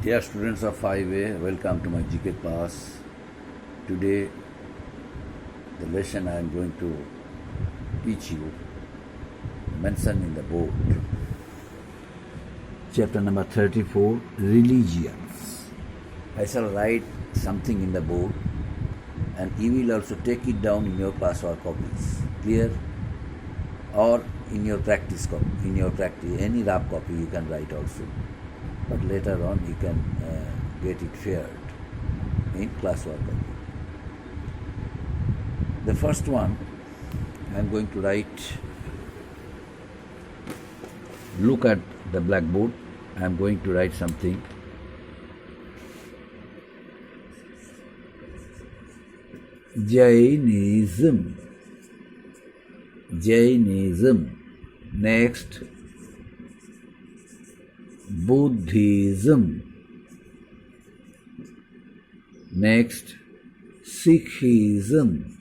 Dear students of 5A, welcome to my GK class. Today, the lesson I am going to teach you mentioned in the board. Chapter number 34, Religions. I shall write something in the board and you will also take it down in your classwork copies. Clear? Or in your practice copy, any rough copy you can write also. But later on you can get it faired in classwork copy. The first one I am going to write, look at the blackboard, I am going to write something. Jainism. Next, Buddhism. Next, Sikhism.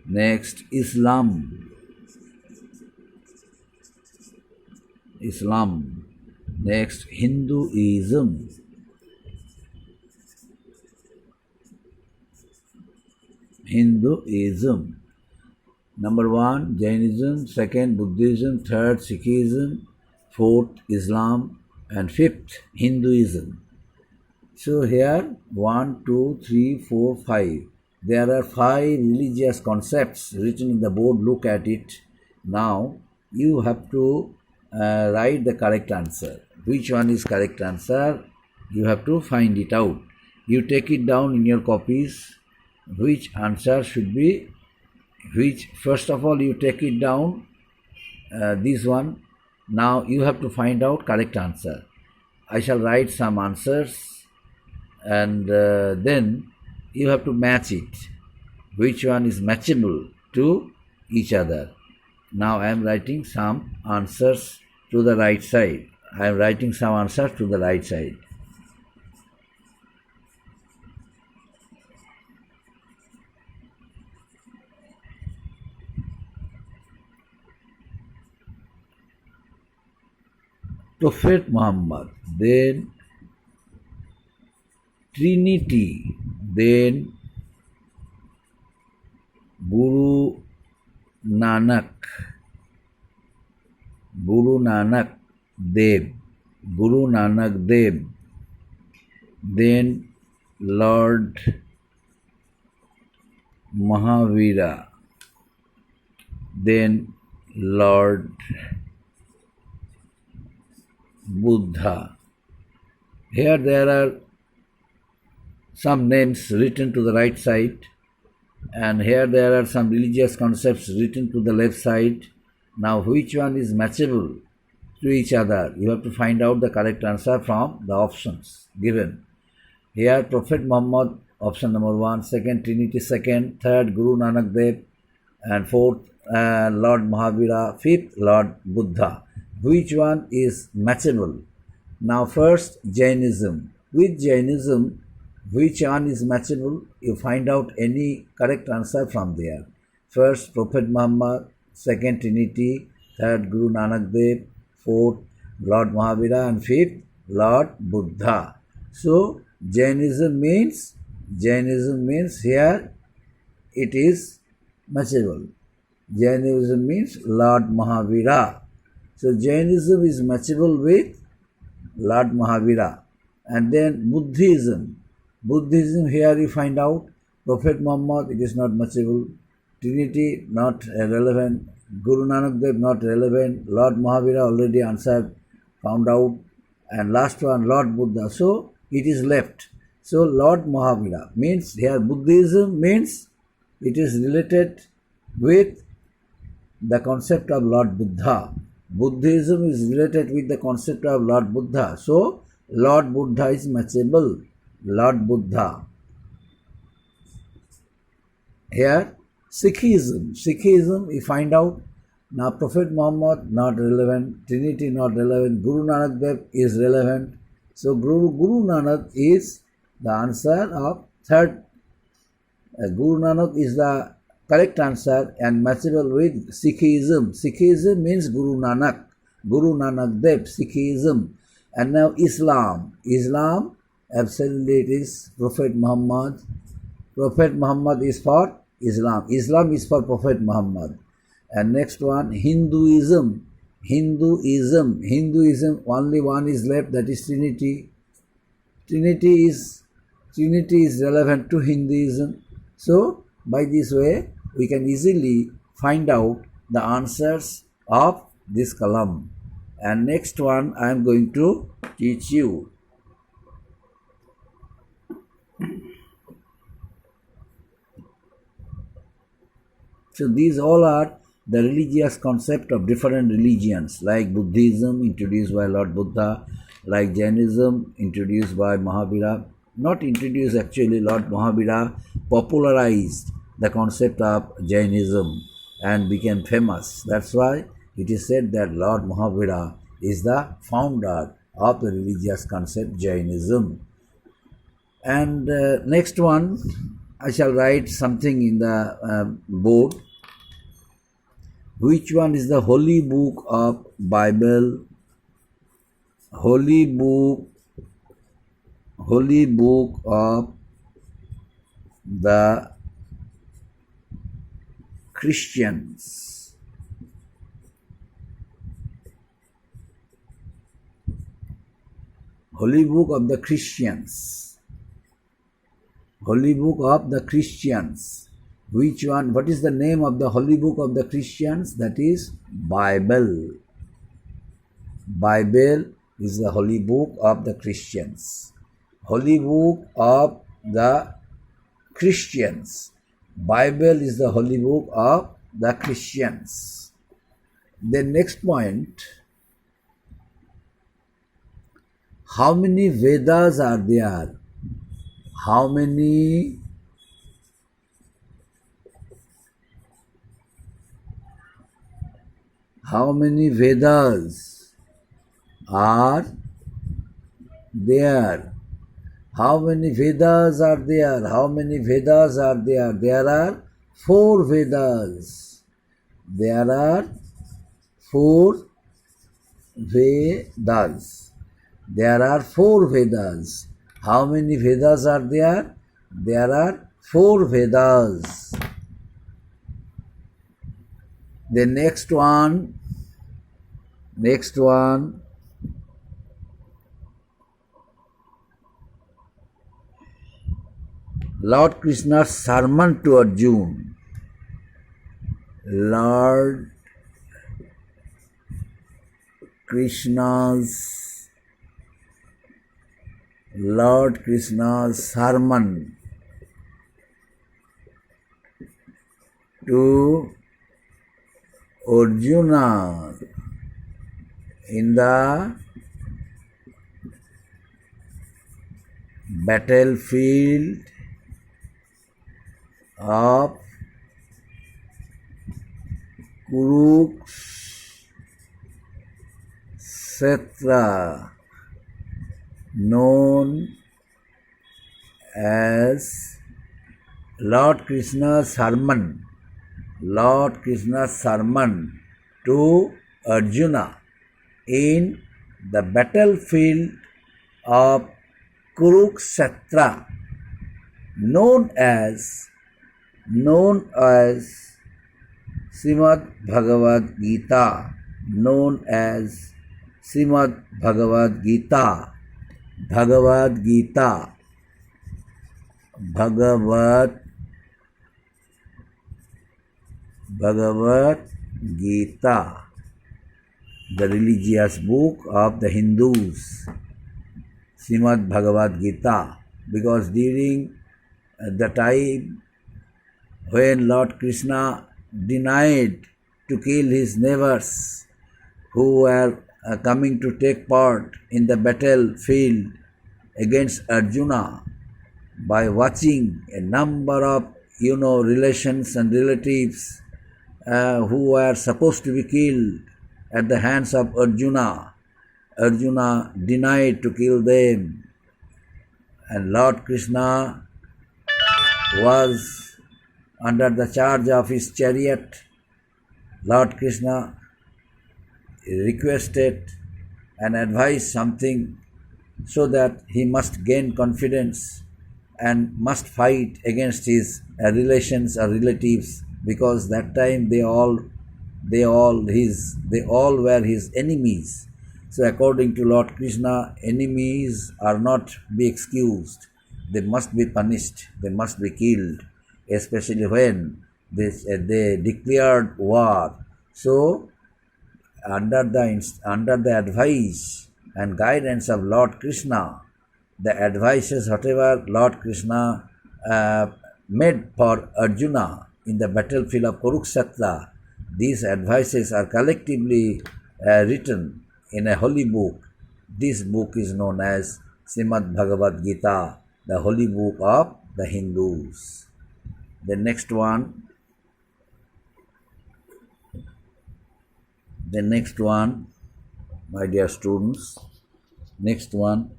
Next, Islam. Next, Hinduism. Number 1, Jainism. Second, Buddhism. Third, Sikhism. Fourth, Islam. And fifth, Hinduism. So here 1, 2, 3, 4, 5. There are 5 religious concepts written in the board. Look at it. Now you have to write the correct answer. Which one is correct answer? You have to find it out. You take it down in your copies. Which answer should be which? First of all, you take it down, this one. Now you have to find out correct answer. I shall write some answers and then you have to match it. Which one is matchable to each other? Now I am writing some answers to the right side. Prophet Muhammad, then Trinity, then Guru Nanak Dev, then Lord Mahavira, then Lord Buddha. Here there are some names written to the right side and here there are some religious concepts written to the left side. Now which one is matchable to each other? You have to find out the correct answer from the options given. Here Prophet Muhammad, option number 1, second Trinity, second, third Guru Nanak Dev, and fourth Lord Mahavira, fifth Lord Buddha. Which one is matchable? Now first, Jainism. With Jainism, which one is matchable? You find out any correct answer from there. First, Prophet Muhammad. Second, Trinity. Third, Guru Nanak Dev. Fourth, Lord Mahavira. And fifth, Lord Buddha. So, Jainism means here it is matchable. Jainism means Lord Mahavira. So Jainism is matchable with Lord Mahavira. And then Buddhism. Here you find out Prophet Muhammad, it is not matchable. Trinity, not relevant. Guru Nanak Dev, not relevant. Lord Mahavira, already answered, found out. And last one, Lord Buddha. So it is left. So Lord Mahavira means here Buddhism means it is related with the concept of Lord Buddha. Buddhism is related with the concept of Lord Buddha. So, Lord Buddha is matchable. Lord Buddha. Here, Sikhism, you find out. Now, Prophet Muhammad, not relevant. Trinity, not relevant. Guru Nanak Dev is relevant. So, Guru Nanak is the answer of third. Guru Nanak is the correct answer and matchable with Sikhism. Sikhism means Guru Nanak. Guru Nanak Dev, Sikhism. And now Islam. Islam, absolutely it is Prophet Muhammad. Prophet Muhammad is for Islam. Islam is for Prophet Muhammad. And next one, Hinduism. Hinduism. Hinduism, only one is left, that is Trinity. Trinity is relevant to Hinduism. So, by this way, we can easily find out the answers of this column. And next one, I am going to teach you. So, these all are the religious concept of different religions, like Buddhism introduced by Lord Buddha, like Jainism introduced by Mahavira. Not introduced actually, Lord Mahavira popularized the concept of Jainism and became famous. That's why it is said that Lord Mahavira is the founder of the religious concept Jainism. And next one, I shall write something in the board. Which one is the holy book of Bible? Holy book of the Christians. Holy book of the Christians. Holy book of the Christians. Which one? What is the name of the holy book of the Christians? That is Bible. Bible is the holy book of the Christians. Holy book of the Christians. Bible is the holy book of the Christians. Then next point, how many Vedas are there? How many Vedas are there? How many Vedas are there? How many Vedas are there? There are 4 Vedas. There are 4 Vedas. There are 4 Vedas. How many Vedas are there? There are 4 Vedas. The next one, Lord Krishna's sermon to Arjuna. Lord Krishna's sermon to Arjuna in the battlefield of Kurukshetra, known as Lord Krishna's sermon to Arjuna in the battlefield of Kurukshetra, known as Srimad Bhagavad Gita, Bhagavad Gita, the religious book of the Hindus, Srimad Bhagavad Gita, because during the time when Lord Krishna denied to kill his neighbors who were coming to take part in the battlefield against Arjuna, by watching a number of relations and relatives who were supposed to be killed at the hands of Arjuna. Arjuna denied to kill them, and Lord Krishna was under the charge of his chariot, Lord Krishna requested and advised something so that he must gain confidence and must fight against his relations or relatives, because that time they all were his enemies. So according to Lord Krishna, enemies are not be excused. They must be punished. They must be killed, especially when they declared war. So under the advice and guidance of Lord Krishna, the advices whatever Lord Krishna made for Arjuna in the battlefield of Kurukshetra, these advices are collectively written in a holy book. This book is known as Srimad Bhagavad Gita, the holy book of the Hindus. The next one, my dear students, next one.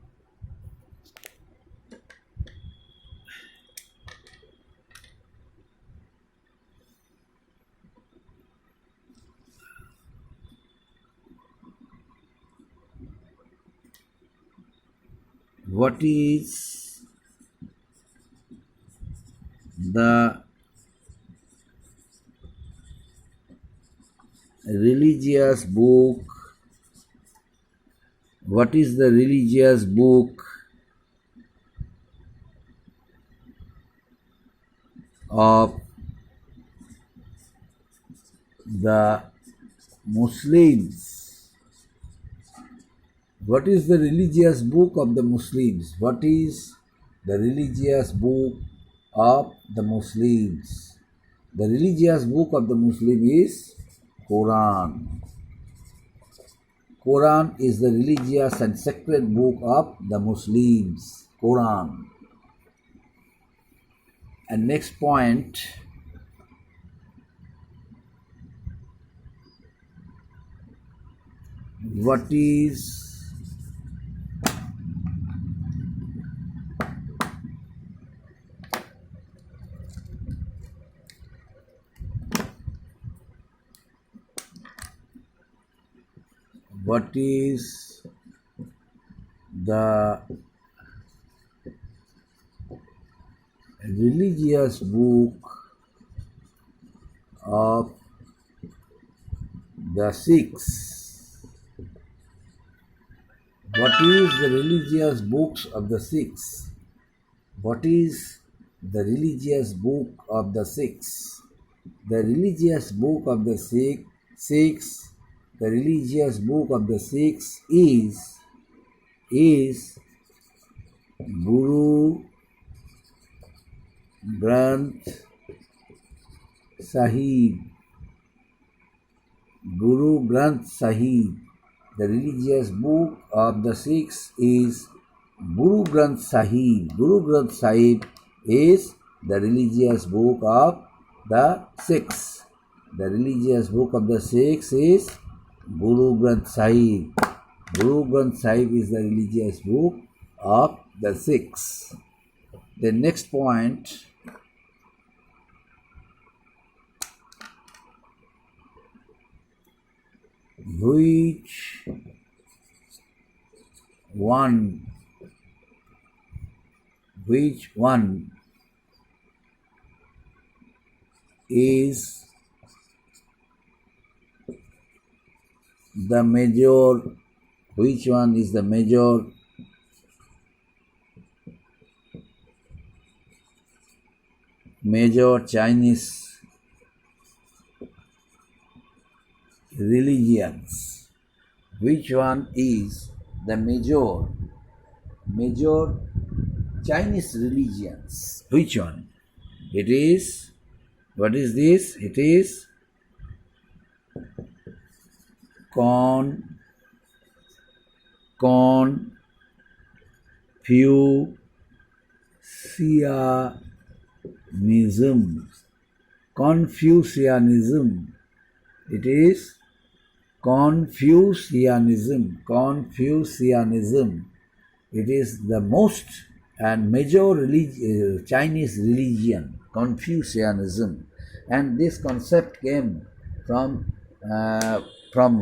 What is the religious book? What is the religious book of the Muslims? What is the religious book of the Muslims? What is the religious book of the Muslims? The religious book of the Muslim is Quran. Quran is the religious and sacred book of the Muslims. Quran. And next point, what is the religious book of the Sikhs? What is the religious books of the Sikhs? What is the religious book of the Sikhs? The religious book of the Sikhs, the religious book of the Sikhs is Guru Granth Sahib. Guru Granth Sahib. The religious book of the Sikhs is Guru Granth Sahib. Guru Granth Sahib is the religious book of the Sikhs. The religious book of the Sikhs is Guru Granth Sahib. Guru Granth Sahib is the religious book of the Sikhs. The next point, which one is the major? Which one is the major Chinese religions? Which one is the major Chinese religions? Which one? It is, what is this? It is Confucianism. It is Confucianism. It is the most and major Chinese religion. Confucianism. And this concept came from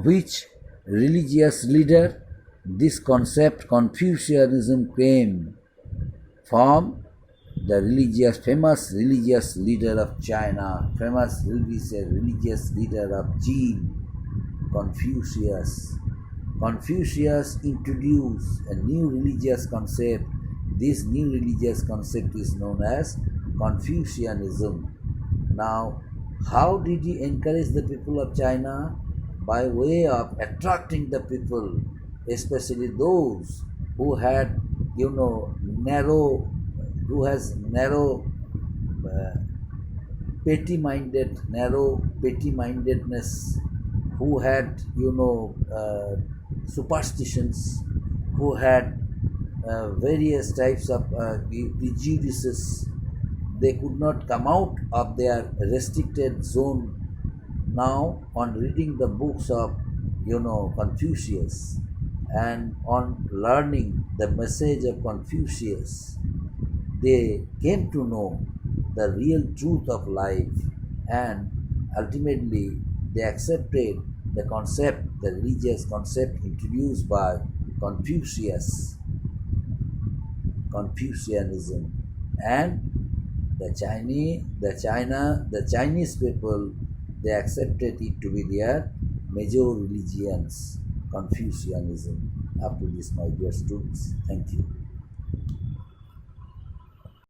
which religious leader? This concept, Confucianism, came from the famous religious leader of China, famous religious leader of Jin, Confucius. Confucius introduced a new religious concept. This new religious concept is known as Confucianism. Now, how did he encourage the people of China? By way of attracting the people, especially those who had, narrow, who has narrow, narrow petty-mindedness, who had, superstitions, who had various types of prejudices. They could not come out of their restricted zone. Now, on reading the books of, Confucius, and on learning the message of Confucius, they came to know the real truth of life, and ultimately they accepted the concept, the religious concept introduced by Confucius, Confucianism, and the Chinese people, they accepted it to be their major religions, Confucianism. Up to this, my dear students. Thank you.